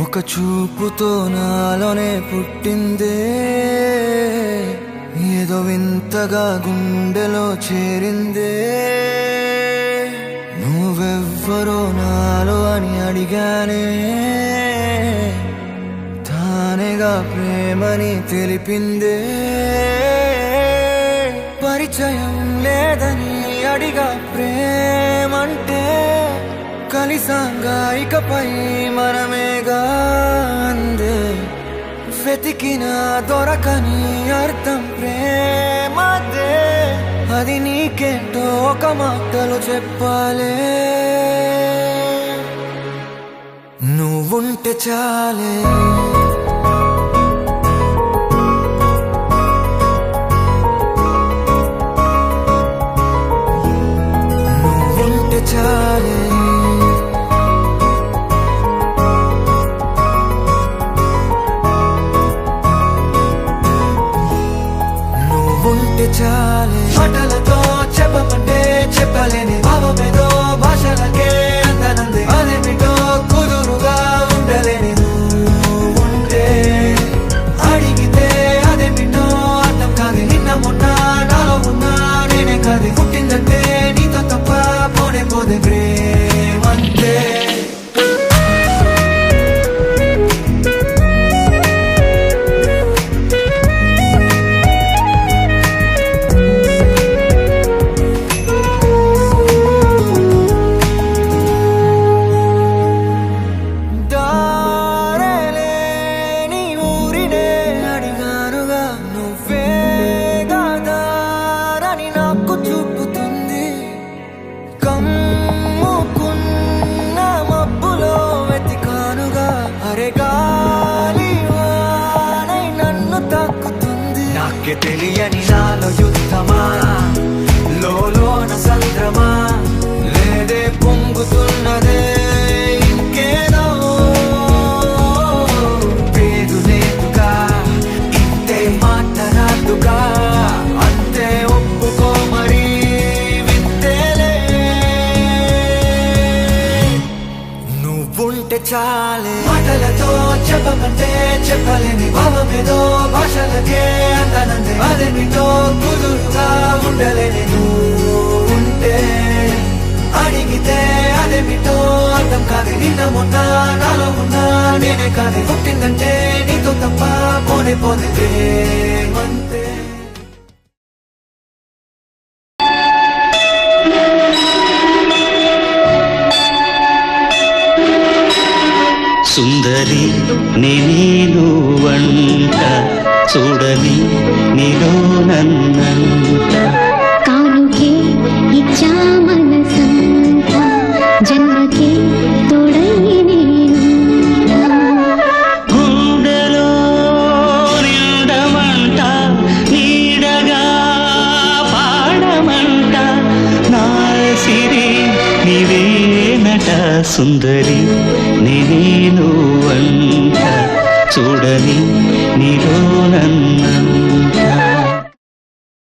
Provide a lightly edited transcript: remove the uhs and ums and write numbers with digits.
ఒక చూపుతో నాలోనే పుట్టిందే, ఏదో వింతగా గుండెలో చేరిందే. నువ్వెవ్వరో నాలో అని అడిగానే, తానేగా ప్రేమని తెలిపిందే. పరిచయం లేదని అడిగా ప్రేమంటే, కలిసాంగా ఇకపై మనమేగా అందే. వెతికినా దొరకని అర్థం ప్రేమదే, అది నీకేంటో ఒక మాటలో చెప్పాలే. నువ్వుంటే చాలే, నువ్వుంటే చాలే. చాలే మాటలతో చెప్పమంటే చెప్పలేని భావమేదో భాషలకే అందనందే. అదేమిటో కుదురుగా ఉండలేని నువ్వుంటే, అడిగితే అదేమిటో అర్థం కాదు. నిన్న మొన్న నాలో ఉన్నా నేనే కాదు. పుట్టిందంటే నీతో తప్ప పోనే పోదే ప్రేమంతే. తెలియని నాలో యుద్ధమా, లోన సంద్రమా, లేదే పొంగుతున్నదే ఇంకేదో. పేరు లేదుగా ఇంతే మాట్లాడుగా, అంతే ఒప్పుకో మరి వింతేలే. నువ్వుంటే చాలే మాటలతో చెప్పమంటే చెప్పలేని భావమేదో భాషలకే అందనందే. అదేమిటో కుదురుగా ఉండలేని నువ్వుంటే, అడిగితే అదేమిటో అర్థం కాదు. నిన్న మొన్న నాలో ఉన్నా నేనే కాదు. పుట్టిందంటే నీతో తప్ప పోనే పోనే ప్రేమంతే. సుందరి నేను వంట చూడని నీలో నన్నంట. కానుకే ఇచ్చా మనసంత, జన్మకే తోడై నేను. గుండెలో నిండమంట, నీడగా పాడమంట. నా సిరి నీవేనట. సుందరి నేను వంట చూడని నీలో నన్నంట.